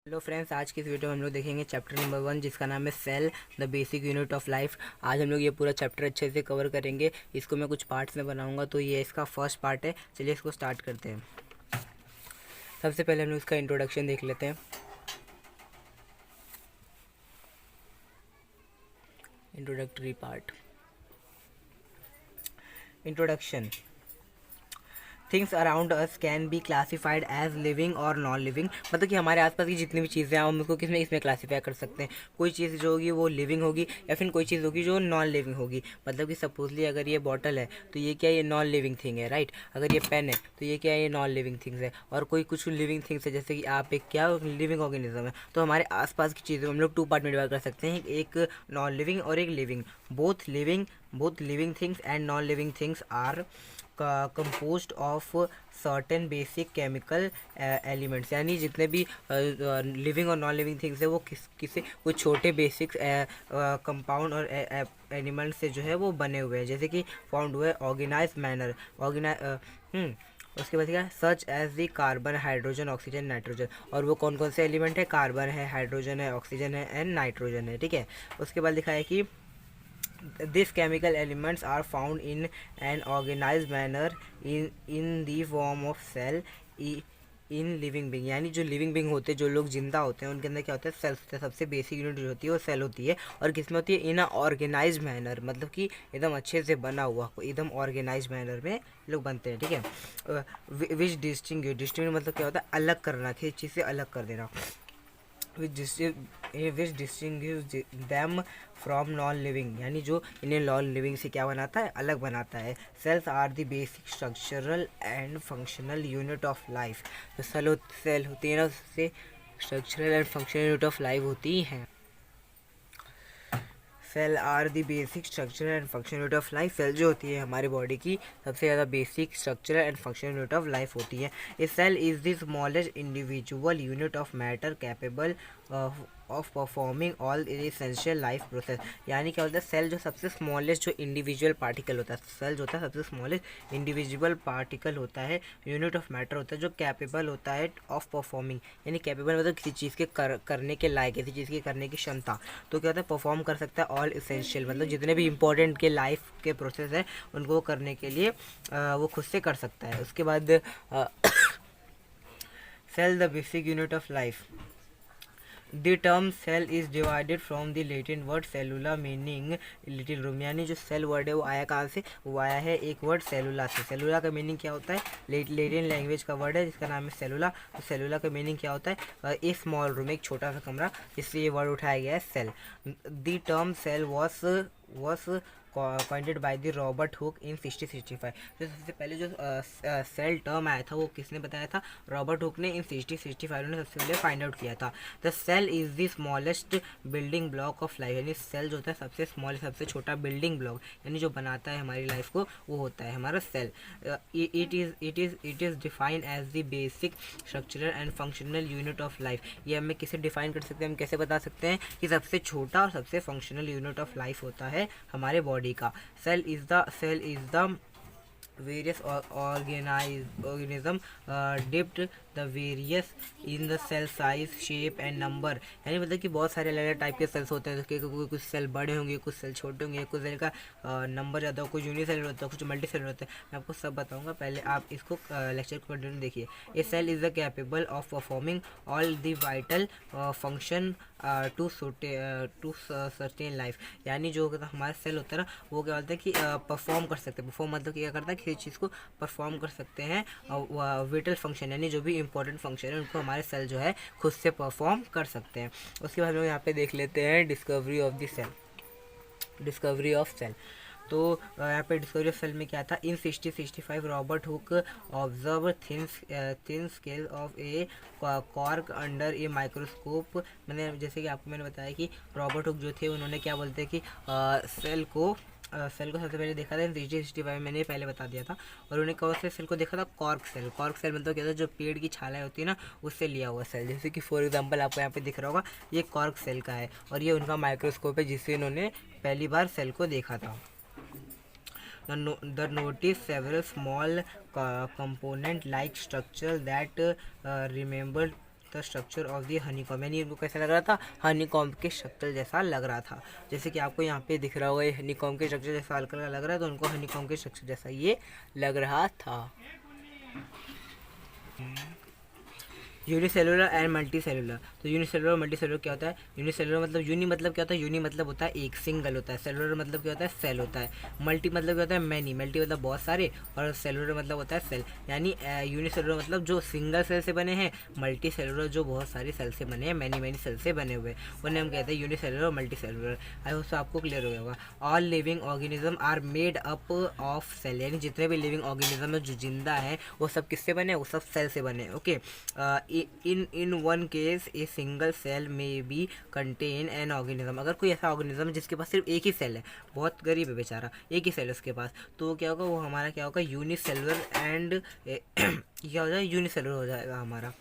Hello friends, आज की इस वीडियो में हम लोग देखेंगे चैप्टर नंबर 1 जिसका नाम है cell the basic unit of life. आज हम लोग ये पूरा चैप्टर अच्छे से कवर करेंगे। इसको मैं कुछ पार्ट्स में बनाऊंगा, तो ये इसका फर्स्ट पार्ट है। चलिए इसको स्टार्ट करते हैं। सबसे पहले हम लोग इसका इंट्रोडक्शन देख लेते हैं। Introductory part. Introduction. Things around us can be classified as living और नॉन लिविंग। मतलब कि हमारे आसपास की जितनी भी चीज़ें हैं हम उसको किसमें इसमें क्लासीफाई कर सकते हैं। कोई चीज़ जो होगी वो लिविंग होगी या फिर कोई चीज़ होगी जो नॉन लिविंग होगी। मतलब कि सपोजली अगर ये बॉटल है तो ये क्या, ये नॉन लिविंग थिंग है, राइट। अगर ये पेन है तो ये क्या है, ये नॉन लिविंग थिंग्स है। और कोई कुछ लिविंग थिंग्स है, जैसे कि आप एक क्या लिविंग ऑर्गेनिज्म है। तो हमारे आसपास की चीज़ें हम लोग 2 पार्ट में डिवाइड कर सकते हैं, एक नॉन लिविंग और एक living. Both living things and non living things are composed of certain basic chemical elements. यानी जितने भी लिविंग और नॉन लिविंग थिंग्स है वो किसी कुछ छोटे बेसिक कंपाउंड और एलिमेंट से जो है वो बने हुए हैं, जैसे कि फाउंड हुए ऑर्गेनाइज मैनर उसके बाद क्या, such as the carbon, hydrogen, oxygen, nitrogen. और वो कौन कौन से एलिमेंट है, कार्बन है, हाइड्रोजन है, ऑक्सीजन है एंड नाइट्रोजन है, ठीक है। उसके बाद लिखा है कि these chemical elements are found in an organized manner in the form of cell in living Bing. यानी जो लिविंग बिंग होते हैं, जो लोग जिंदा होते हैं, उनके अंदर क्या होता है, सेल्स होते हैं। सबसे बेसिक यूनिट जो होती है वो सेल होती है। और किसमें होती है, इन अ ऑर्गेनाइज मैनर, मतलब कि एकदम अच्छे से बना हुआ, एकदम ऑर्गेनाइज मैनर में लोग बनते हैं, ठीक है। विच डिस्टिंग मतलब क्या होता है, अलग करना, किसी चीज़ से अलग कर देना। Which distinguish them from non living, यानी जो इन्हें नॉन लिविंग से क्या बनाता है, अलग बनाता है। Cells are the basic structural and functional unit of life. तो सेल होती है ना, उससे structural and functional unit of life होती हैं। Cell are the basic structure and function unit of life. Cell जो होती है हमारी बॉडी की सबसे ज़्यादा basic structure and function unit of life होती है। A cell is the smallest individual unit of matter capable of performing all essential life process. यानी क्या होता है, सेल जो सबसे स्मॉलेस्ट जो इंडिविजुअल पार्टिकल होता है, सेल जो होता है सबसे स्मॉलेस्ट इंडिविजुअल पार्टिकल होता है, यूनिट ऑफ मैटर होता है, जो कैपेबल होता है ऑफ परफॉर्मिंग। यानी कैपेबल मतलब किसी चीज़ के करने के लायक, किसी चीज़ की करने की क्षमता। तो क्या होता है, परफॉर्म कर सकता है ऑल इसेंशियल, मतलब जितने भी इंपॉर्टेंट के लाइफ के प्रोसेस है उनको करने के लिए वो खुद से कर सकता है। उसके बाद cell the basic unit of life. The term cell is divided from the Latin word cellula meaning little room। यानी जो सेल वर्ड है वो आया कहाँ से, वो आया है एक वर्ड सेलुला से। सेलुला का मीनिंग क्या होता है, लेटिन लैंग्वेज का वर्ड है जिसका नाम है सेलुला। तो सेलुला का मीनिंग क्या होता है, ए स्मॉल रूम, एक छोटा सा कमरा, जिससे ये वर्ड उठाया गया है cell. The term cell was coined by the Robert Hooke in 1665। जो सबसे पहले जो सेल टर्म आया था वो किसने बताया था, रॉबर्ट हुक ने इन 1665 ने सबसे पहले फाइंड आउट किया था। The cell is the smallest building block of life. यानी सेल जो होता है सबसे स्मॉल, सबसे छोटा बिल्डिंग ब्लॉक, यानी जो बनाता है हमारी लाइफ को, वो होता है हमारा cell. It is defined as the basic structural and functional unit of life. ये हमें किसे डिफाइन कर सकते हैं, हम कैसे बता सकते हैं कि सबसे छोटा और सबसे फंक्शनल यूनिट ऑफ लाइफ होता है हमारे बॉडी का। Cell is the various organism dipped the various in the cell size, shape and number। यानी मतलब कि बहुत सारे अलग अलग टाइप के सेल्स होते हैं, कुछ सेल बड़े होंगे, कुछ सेल छोटे होंगे, कुछ सेल का नंबर ज़्यादा हो, कुछ यूनिसेलुलर होता है, कुछ मल्टी सेलुलर होता है। मैं आपको सब बताऊंगा, पहले आप इसको लेक्चर को कंटिन्यू देखिए। A cell is the capable of performing all the vital function to sustain life. यानी जो हमारा सेल होता है ना, वो क्या बोलते हैं कि परफॉर्म कर सकते हैं। परफॉर्म मतलब क्या करता है, किसी चीज़ को परफॉर्म कर सकते हैं। विटल फंक्शन यानी जो भी इंपॉर्टेंट फंक्शन है उनको हमारे सेल जो है खुद से परफॉर्म कर सकते हैं। उसके बाद हम यहाँ पे देख लेते हैं discovery of the cell. Discovery of cell, तो यहाँ पे डिस्कवरी ऑफ सेल में क्या था, in 1665 Robert Hooke observe thin scale of a cork under a microscope. मैंने जैसे कि आपको मैंने बताया कि रॉबर्ट हुक जो थे उन्होंने क्या बोलते हैं कि सेल को सबसे पहले देखा था 1665, मैंने पहले बता दिया था। और उन्होंने कौन से सेल को देखा था, कॉर्क सेल। कॉर्क सेल मतलब क्या था, जो पेड़ की छालें होती है ना उससे लिया हुआ सेल। जैसे कि फॉर एग्जांपल आपको यहाँ पे दिख रहा होगा, ये कॉर्क सेल का है और ये उनका माइक्रोस्कोप है जिससे इन्होंने पहली बार सेल को देखा था। The notice several small component like structure that the structure of the honeycomb, यानी इनको कैसा लग रहा था, हनीकॉम्ब के स्ट्रक्चर जैसा लग रहा था। जैसे कि आपको यहाँ पे दिख रहा होगा ये हनीकॉम्ब के स्ट्रक्चर जैसा हल्का लग रहा है, तो उनको हनीकॉम्ब के स्ट्रक्चर जैसा ये लग रहा था। यूनिसेलुलर एंड मल्टी सेलुलर, तो यूनिसेलुलर और मल्टी सेलुलर क्या होता है? यूनिसेलुलर मतलब यूनि मतलब क्या होता है? यूनि मतलब होता है एक, सिंगल होता है। सेलुलर मतलब क्या होता है? सेल होता है। मल्टी मतलब क्या होता है? मैनी, मल्टी मतलब बहुत सारे, और सेलुलर मतलब होता है सेल। यानी यूनिसेलुलर मतलब जो सिंगल सेल से बने हैं, मल्टी सेलुलर जो बहुत सारे सेल से बने हैं, मैनी सेल से बने हुए, उन्हें हम कहते हैं यूनिसेलुलर और मल्टी सेलुलर। आई होप आपको क्लियर हो गया होगा। All living organism are made up of cell, यानी जितने भी लिविंग ऑर्गेनिज्म है जो जिंदा है वो सब किससे बने? वो सब सेल से बने। Okay, in one case a single cell may be contain an organism, अगर कोई ऐसा ऑर्गेनिज्म है जिसके पास सिर्फ एक ही सेल है, बहुत गरीब है बेचारा, एक ही सेल है उसके पास, तो क्या होगा? वो हमारा क्या होगा? यूनिसेलुलर एंड क्या हो जाएगा? यूनिसेलुलर हो जाएगा हमारा।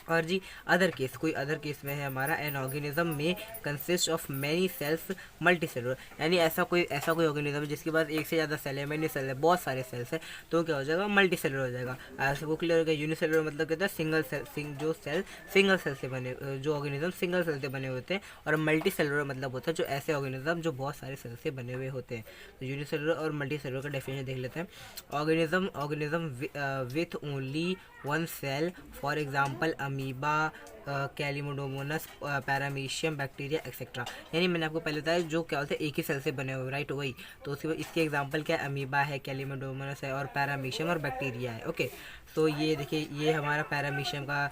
और जी अदर केस, कोई अदर केस में है हमारा एन ऑर्गेनिज्म में consist of many sales multi cellular, यानी ऐसा कोई ऑर्गेनिज्म जिसके पास एक से ज़्यादा सेल है, मैनी सेल है, बहुत सारे सेल्स है, तो क्या हो जाएगा? मल्टी सेलुलर हो जाएगा। ऐसे को क्लियर हो गया। यूनिसेलुलर मतलब कहता है सिंगल सेल, जो सेल सिंगल सेल से बने, जो ऑर्गेनिज्म सिंगल सेल से बने होते हैं, और मल्टी सेलुलर मतलब होता है जो ऐसे ऑर्गेनिज्म जो बहुत सारे सेल से बने हुए होते हैं। तो यूनिसेलुलर और मल्टी सेलुलर का डेफिनेशन देख लेते हैं। Organism with only one cell, for example amoeba, chlamydomonas, paramecium, bacteria etcetera, यानी मैंने आपको पहले बताया जो क्या होता है एक ही सेल से बने हुए, राइट? वही तो इसके एग्जांपल क्या है? अमीबा है, कैलिमोडोमोनस है, और पैरामीशियम और बैक्टीरिया है। ओके, तो ये देखिए ये हमारा पैरामीशियम का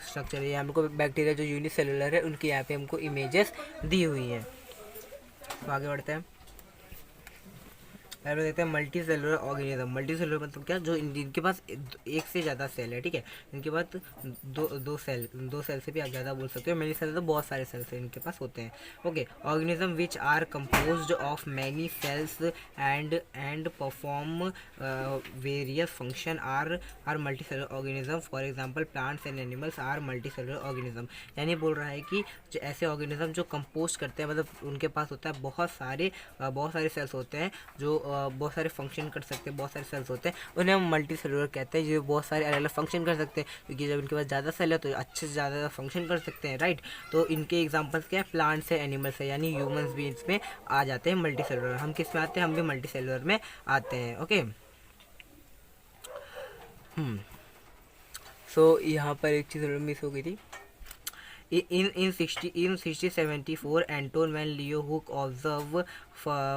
स्ट्रक्चर है। हमको बैक्टीरिया जो यूनिसेलुलर है उनकी यहाँ पे हमको इमेजेस दी हुई हैं। तो आगे बढ़ते हैं। पहले देखते हैं multi cellular organism. Multi cellular मतलब क्या? जो जिनके पास एक से ज़्यादा सेल है, ठीक है, इनके पास दो सेल से भी आप ज़्यादा बोल सकते हो। मैनी सेल तो बहुत सारे सेल्स इनके पास होते हैं। Okay, organism which are composed of many cells and perform various function are multi cellular organism. For example plants and animals are multi cellular organism, यानी बोल रहा है कि जो ऐसे ऑर्गेनिज्म जो कंपोज करते हैं, मतलब उनके पास होता है बहुत सारे सेल्स होते हैं जो बहुत सारे फंक्शन कर सकते हैं, बहुत सारे सेल्स होते हैं, उन्हें हम मल्टी सेलुलर कहते हैं, जो बहुत सारे अलग अलग फंक्शन कर सकते हैं, क्योंकि जब इनके पास ज़्यादा सेल है तो अच्छे से ज़्यादा फंक्शन कर सकते हैं, राइट? तो इनके एग्जांपल्स क्या है? प्लांट्स है, एनिमल्स है, यानी ह्यूमंस भी इसमें आ जाते हैं मल्टी सेलुलर। हम किस में आते हैं? हम भी मल्टी सेलुलर में आते हैं। ओके, सो यहाँ पर एक चीज़ मिस हो गई थी। In 1674, Anton van Leeuwenhoek observed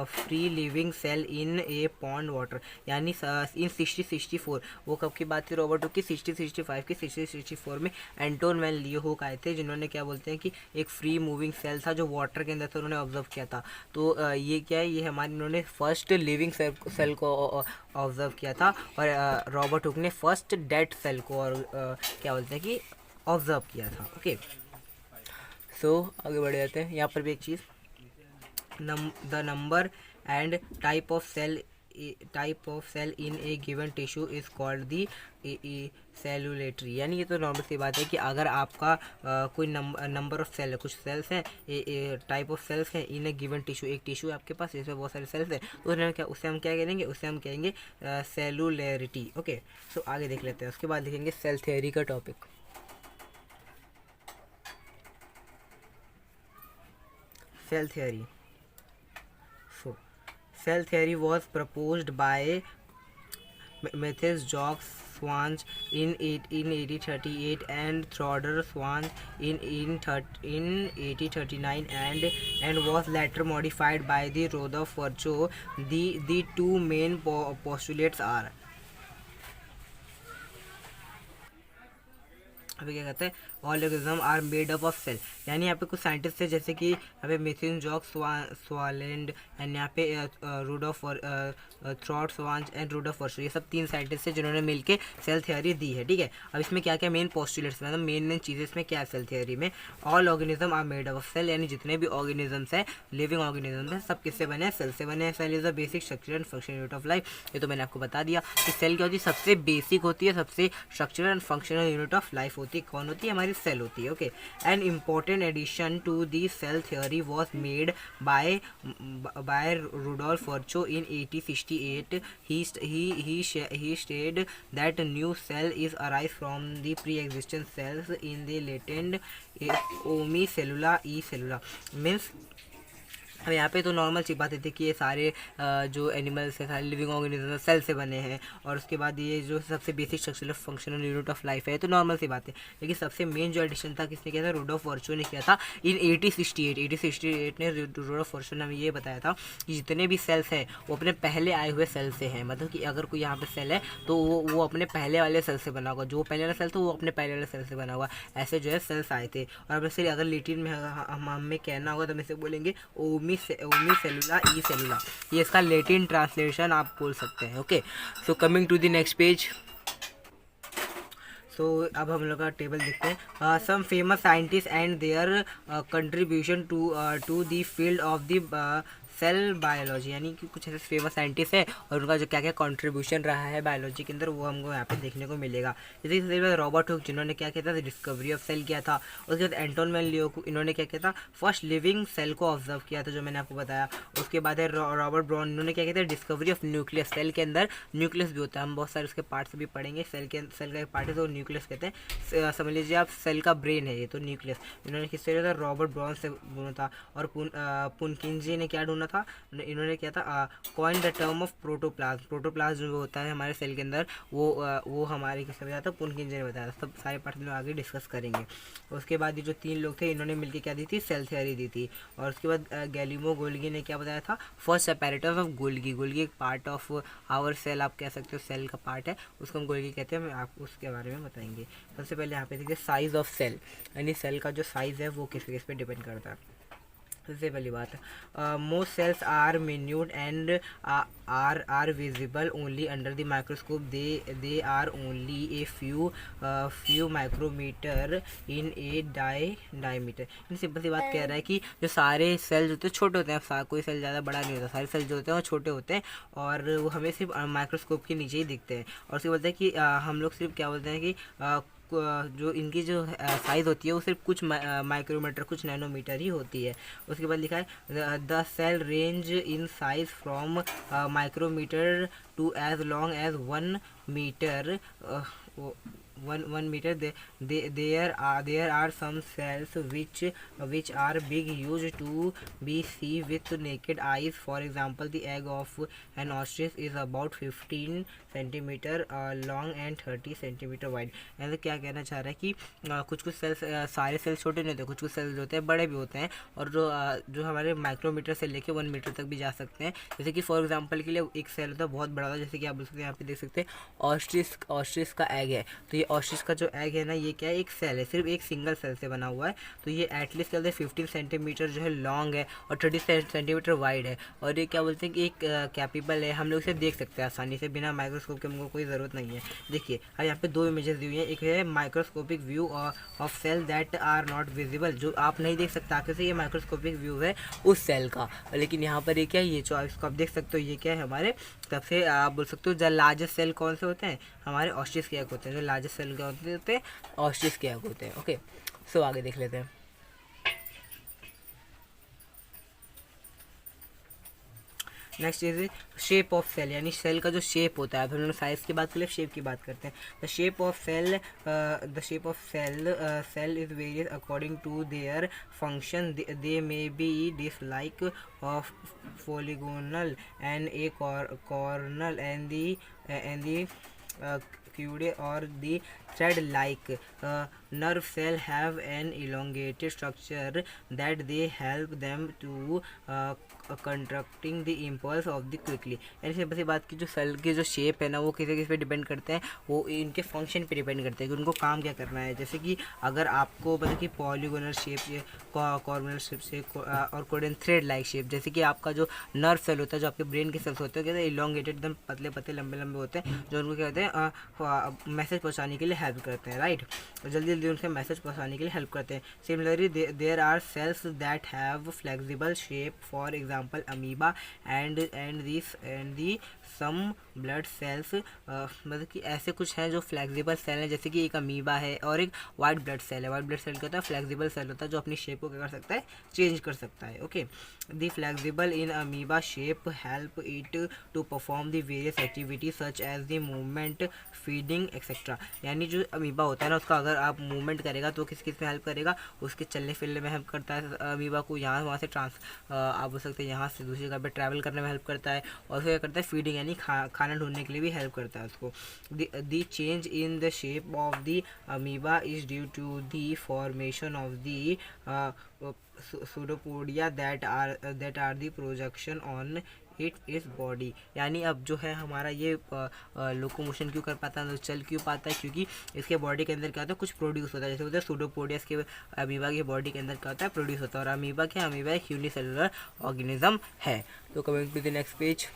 free living cell in a pond water, यानी इन 1664, वो कब की बात थी रॉबर्ट हुक की? 1665 की। 1664 में एंटोन वैन लियोहुक आए थे, जिन्होंने क्या बोलते हैं कि एक फ्री मूविंग सेल था जो वाटर के अंदर था, उन्होंने ऑब्जर्व किया था। तो ये क्या है? ये हमारे इन्होंने फर्स्ट लिविंग सेल को ऑब्जर्व किया था, और रॉबर्ट हुक ने फर्स्ट डेड सेल को और क्या बोलते हैं कि ऑब्जर्व किया था। ओके, सो आगे बढ़ जाते हैं। यहाँ पर भी एक चीज़, the number and type of cell in a given tissue is called the cellularity, यानी ये तो नॉर्मल सी बात है कि अगर आपका कोई नंबर ऑफ सेल है, कुछ सेल्स हैं, टाइप ऑफ सेल्स हैं इन ए गिवन टिश्यू, एक टिश्यू आपके पास इसमें बहुत सारे सेल्स हैं, तो उससे हम क्या करेंगे? उससे हम कहेंगे सेलुलरिटी। ओके, सो आगे देख लेते हैं। उसके बाद देखेंगे सेल थियोरी का topic. Cell theory. So, cell theory was proposed by Matthew George Swanz in 1838 and Theodor Swanz in 1839 and was later modified by the Rutherford Virchow. The two main postulates are, अभी क्या कहते हैं? All organism are made up of cell, यानी यहाँ पे कुछ scientist है जैसे कि यहाँ पे मैथ्यू जॉर्ज स्वालेंड एंड यहाँ पे रूडोल्फ थ्रॉड स्वांज एंड रूडोल्फ वर्शो, ये सब 3 साइंटिस्ट है जिन्होंने मिलके सेल थ्योरी दी है, ठीक है। अब इसमें क्या क्या मेन पोस्टुलेट्स, मतलब मेन चीज़ें इसमें क्या है सेल थ्योरी में? All organism are made up of cell, यानी जितने भी ऑर्गेनिजम्स हैं, लिविंग ऑर्गेनिजम्स हैं, सब किससे बने हैं? सेल से बने हैं। Cell is the basic structure and functional unit of life, ये तो मैंने आपको बता दिया कि सेल क्या होती है? सबसे बेसिक होती है, सबसे structural and functional unit of life होती है। होती है, कौन होती है, हमारी सेल होती है। Okay, an important addition to the cell theory was made by Rudolf Virchow in 1868. He stated that new cell is arise from the pre-existing cells in the latent omicellula e cellula. Means अब यहाँ पे तो normal सी बात थी कि ये सारे जो एनिमल्स है, सारे लिविंग ऑर्गेनिज्म सेल से बने हैं, और उसके बाद ये जो सबसे basic structural functional unit of life है, तो नॉर्मल सी बात है। लेकिन सबसे मेन जो एडिशन था किसने किया था, रुडोल्फ वर्चो ने किया था इन 1868 ने रुडोल्फ वर्चो ने हमें ये बताया था कि जितने भी सेल्स हैं वो अपने पहले आए हुए सेल से हैं। मतलब कि अगर कोई यहाँ पे सेल है तो वो अपने पहले वाले सेल से बना होगा, जो पहले वाला सेल था वो अपने पहले वाले सेल से बना हुआ, ऐसे जो है सेल्स आए थे। और अब से अगर लिटिन में हमें कहना होगा तो हम इसे बोलेंगे ओमी सेलुला ई सेलुला, ये इसका लेटिन ट्रांसलेशन आप बोल सकते हैं। Okay, so coming to the next page. सो अब हम लोग का टेबल देखते हैं। Some famous scientist and their contribution to the field of the cell biology, यानी कि कुछ ऐसे फेमस साइंटिस्ट है और उनका जो क्या क्या कंट्रीब्यूशन रहा है बायोलॉजी के अंदर, वो हमको यहाँ पे देखने को मिलेगा। जैसे कि रॉबर्ट हुक, जिन्होंने क्या किया था, डिस्कवरी ऑफ सेल किया था। उसके बाद एंटोन वैन लियोक, इन्होंने क्या किया था, फर्स्ट लिविंग सेल को ऑब्जर्व किया था, जो मैंने आपको बताया। उसके बाद है रॉबर्ट ब्राउन, इन्होंने क्या किया था, डिस्कवरी ऑफ न्यूक्लियस। सेल के अंदर न्यूक्लियस भी होता है, हम बहुत सारे उसके पार्ट्स भी पढ़ेंगे। सेल का एक पार्ट है तो न्यूक्लियस कहते हैं, समझ लीजिए आप सेल का ब्रेन है ये, तो न्यूक्लियस। इन्होंने किससे किया था, रॉबर्ट ब्राउन से ढूंढा था। और पुनकिंजी ने क्या ढूंढा था, इन्होंने क्या था, coin the term of protoplasm. Protoplasm जो होता है हमारे सेल के अंदर, वो हमारे किसने बताया था, पुनकिंजी ने बताया था। सब सारे पार्ट में आगे डिस्कस करेंगे। उसके बाद ये जो 3 लोग थे, इन्होंने मिलकर क्या दी थी, सेल थ्योरी दी थी। और उसके बाद गैलिमो गोल्गी ने क्या बताया था, first separators of Golgi. Golgi एक पार्ट ऑफ आवर सेल, आप कह सकते हो सेल का पार्ट है, उसको हम गोल्गी कहते हैं। मैं आपको उसके बारे में बताएंगे। सबसे पहले यहाँ पे देखिए साइज ऑफ सेल, यानी सेल का जो साइज है वो किस पे डिपेंड करता है। सबसे पहली बात, most cells are minute and are visible only under the microscope. They are only a few micrometer in a diameter. In simple सी बात कह रहा है कि जो सारे सेल होते हैं छोटे होते हैं, कोई सेल ज़्यादा बड़ा नहीं होता, सारे सेल जो होते हैं वो छोटे होते हैं और वो हमें सिर्फ माइक्रोस्कोप के नीचे ही दिखते हैं। और उसके बोलते हैं कि हम लोग सिर्फ क्या बोलते हैं कि जो इनकी जो साइज़ होती है वो सिर्फ कुछ माइक्रोमीटर, कुछ नैनोमीटर ही होती है। उसके बाद लिखा है the cell range in size from micrometre to as long as 1 metre. 1 meter. There are some cells which are big, used to be seen with naked eyes. For example, the egg of an ostrich is about 15 centimetre long and 30 centimetre wide. यानी क्या कहना चाह रहा है कि कुछ sales, सारे sales छोटे नहीं होते, कुछ सेल्स जो होते हैं बड़े भी होते हैं, और जो हमारे माइक्रोमीटर से लेके 1 मीटर तक भी जा सकते हैं। जैसे कि फॉर एग्जांपल के लिए एक सेल होता है बहुत बड़ा होता है, जैसे कि आप बोल सकते हैं, यहाँ पे देख सकते हैं ऑस्ट्रिच का एग है। तो ये ऑस्ट्रिच का जो एग है ना, ये क्या है, एक सेल है, सिर्फ एक सिंगल सेल से बना हुआ है। तो ये एटलीस्ट क्या बोलते हैं 15 सेंटीमीटर जो है लॉन्ग है और 30 सेंटीमीटर वाइड है। और ये क्या बोलते हैं कि एक कैपेबल है, हम लोग इसे देख सकते हैं आसानी से, बिना माइक्रोस्कोप के हमको कोई ज़रूरत नहीं है। देखिए अब यहाँ पे 2 इमेजेस दी हुई हैं, एक है microscopic view of cell that are not visible, जो आप नहीं देख सकते आंखें से, ये माइक्रोस्कोपिक व्यू है उस सेल का। लेकिन यहाँ पर ये क्या है, ये जो इसको आप देख सकते हो, ये क्या है, हमारे सबसे आप बोल सकते हो जो लार्जेस्ट सेल कौन से होते हैं, हमारे ऑस्ट्रिच के एग होते हैं। जो लार्जेस्ट सेल के होते हैं ऑस्ट्रिच के एग होते हैं। ओके, सो आगे देख लेते हैं। Next is shape of cell, यानी सेल का जो शेप होता है। अब हम लोग साइज की बात करें, शेप की बात करते हैं। The shape of cell is various according to their function. They may be disc like of polygonal and a cornel and the cude or the thread like nerve cell have an elongated structure that they help them to conducting the impulse of the quickly. यानी simple सी बात की जो cell की जो shape है ना, वो किस पे डिपेंड करते हैं, वो इनके फंक्शन पे डिपेंड करते हैं कि उनको काम क्या करना है। जैसे कि अगर आपको मतलब कि पॉलीगोनल शेप, कॉर्नल शेप से और कोडेन थ्रेड लाइक शेप, जैसे कि आपका जो नर्व सेल होता है, जो आपके ब्रेन के सेल्स होते हैं, कहते हैं इलोंगेटेड, एकदम पतले पतले लंबे लंबे होते हैं, जो उनको क्या कहते हैं मैसेज पहुँचाने के लिए हेल्प करते हैं, राइट, जल्दी जल्दी उनसे मैसेज पहुँचाने के लिए हेल्प करते हैं। Similarly there are cells that have flexible shape, for example amoeba and the some blood cells, मतलब कि ऐसे कुछ हैं जो फ्लेक्सिबल सेल हैं, जैसे कि एक अमीबा है और एक वाइट ब्लड सेल है। वाइट ब्लड सेल क्या होता है, फ्लेक्सिबल सेल होता है जो अपनी शेप को क्या कर सकता है, चेंज कर सकता है। Okay, the flexible in amoeba shape help it to perform the various activities such as the movement, feeding etcetera. यानी जो अमीबा होता है ना, उसका अगर आप मूवमेंट करेगा तो किस किस में हेल्प करेगा, उसके चलने फिरने में हेल्प करता है। अमीबा को यहाँ वहाँ से आप बोल सकते हैं यहाँ से दूसरी जगह पे ट्रैवल करने में हेल्प करता है। और फिर क्या करता है, फीडिंग यानी खाना ढूंढने के लिए भी हेल्प करता है उसको। The change in the shape of the amoeba is due to the formation of the pseudopodia that are the projection on its body. यानी अब जो है हमारा ये लोकोमोशन क्यों कर पाता है, तो चल क्यों पाता है, क्योंकि इसके बॉडी के अंदर क्या होता है, कुछ प्रोड्यूस होता है। जैसे होता है सूडोपोडिया, इसके अमीबा की बॉडी के अंदर क्या होता है, प्रोड्यूस होता है। और अमीबा क्या, अमीबा एक यूनिसेलुलर ऑर्गेनिज्म है। तो coming to the next page.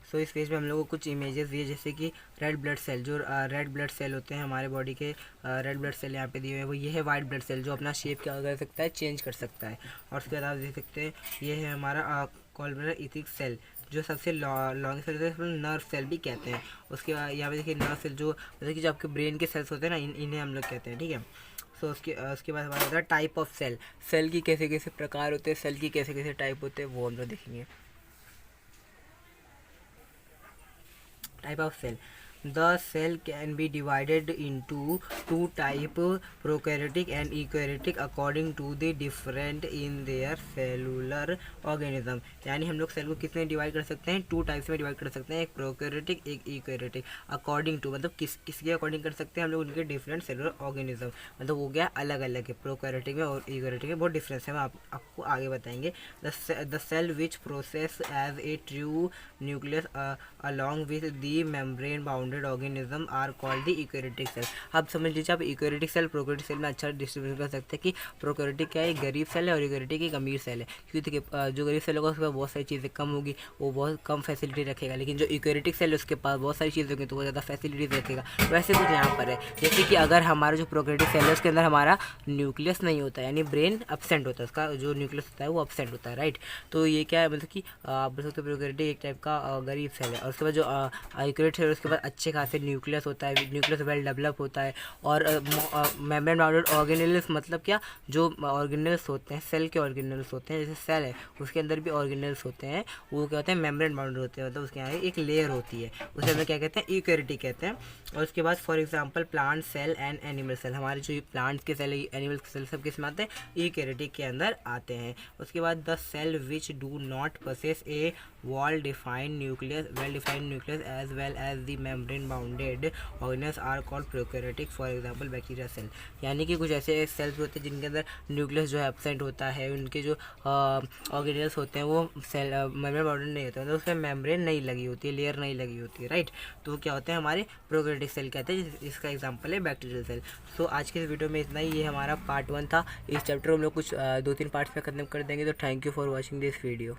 So इस पेज में हम लोग को कुछ इमेजेस दिए, जैसे कि रेड ब्लड सेल, जो रेड ब्लड सेल होते हैं हमारे बॉडी के, रेड ब्लड सेल यहाँ पे दिए हुए हैं, वो ये है वाइट ब्लड सेल जो अपना शेप क्या कर सकता है, चेंज कर सकता है। और उसके बाद आप देख सकते हैं ये है हमारा कॉलब्लर इथिक सेल, जो सबसे लॉन्ग सेल है, नर्व सेल भी कहते हैं। उसके बाद यहाँ पे देखिए नर्व सेल, जो मतलब कि जो आपके ब्रेन के सेल्स होते हैं ना, इन्हें हम लोग कहते हैं, ठीक है। सो उसके बाद हमारा होता है टाइप ऑफ सेल, सेल की कैसे कैसे प्रकार होते हैं, सेल की कैसे कैसे टाइप होते हैं, वो हम लोग देखेंगे। Type of cell. The cell can be divided into two types, prokaryotic and eukaryotic, according to the different in their cellular organism। यानी हम लोग सेल को कितने डिवाइड कर सकते हैं, टू टाइप्स में डिवाइड कर सकते हैं, एक प्रोकैरियोटिक एक यूकैरियोटिक। अकॉर्डिंग टू मतलब किसके अकॉर्डिंग कर सकते हैं हम लोग, उनके डिफरेंट सेलुलर ऑर्गेनिज्म, मतलब वो गया अलग अलग है। प्रोकैरियोटिक में और यूकैरियोटिक में बहुत डिफरेंस है, हम आपको आगे बताएंगे। The cell which process as a true nucleus along with the membrane bounded organism are called the eukaryotic cell. अब समझ लीजिए आप यूकैरियोटिक सेल प्रोकैरियोटिक सेल में अच्छा डिस्ट्रीब्यूशन कर सकते हैं कि प्रोकैरियोटिक क्या है, एक गरीब सेल है, और यूकैरियोटिक एक अमीर सेल है। क्योंकि देखिए जो गरीब सेल होगा उसके पास बहुत सारी चीज़ें कम होगी, वो बहुत कम फैसिलिटी रखेगा, लेकिन जो यूकैरियोटिक सेल है उसके पास बहुत सारी चीज़ें होंगी तो वो ज़्यादा फैसिलिटीज रखेगा। वैसे कुछ यहाँ पर है, जैसे कि अगर हमारा जो प्रोकैरियोटिक सेल है उसके अंदर हमारा न्यूक्लियस नहीं होता है, यानी ब्रेन एब्सेंट होता है, उसका जो न्यूक्लियस होता है वो एब्सेंट होता है, राइट। तो ये क्या है, मतलब कि आप बोल सकते हो प्रोकैरियोटिक एक टाइप का गरीब सेल है। और उसके बाद जो यूकैरियोटिक सेल है उसके बाद अच्छे खासे न्यूक्लियस होता है, न्यूक्लियस वेल डेवलप होता है। और मेम्ब्रेन बाउंडेड ऑर्गेनेल्स मतलब क्या, जो ऑर्गेनेल्स होते हैं, सेल के ऑर्गेनेल्स होते हैं, जैसे सेल है उसके अंदर भी ऑर्गेनेल्स होते हैं, वो क्या होते हैं, मेम्ब्रेन बाउंडेड होते हैं, मतलब उसके यहाँ एक लेयर होती है, उसे हम क्या कहते हैं, यूकैरियोटिक कहते हैं। और उसके बाद for example plant cell and animal cell, हमारे जो प्लांट्स के सेल, एनिमल के सेल सब किसमें आते हैं, यूकैरियोटिक के अंदर आते हैं। उसके बाद the cell which do not possess a well defined nucleus as well as the membrane bounded organelles are called prokaryotic, for example bacteria cell। यानी कि कुछ ऐसे सेल्स होते हैं जिनके अंदर न्यूक्लियस जो है एब्सेंट होता है, उनके जो ऑर्गेनेल्स होते हैं वो सेल मेम्ब्रेन बाउंडेड नहीं होते, मतलब उसमें मेम्ब्रेन नहीं लगी होती है, लेयर नहीं लगी होती है, राइट। तो क्या होते हैं हमारे प्रोकैरियोटिक सेल कहते हैं, इसका एग्जाम्पल है बैक्टीरियल सेल। सो आज के इस वीडियो में इतना ही, ये हमारा पार्ट 1 था। इस चैप्टर हम लोग कुछ 2-3 पार्ट्स में खत्म कर देंगे। तो thank you for watching this video.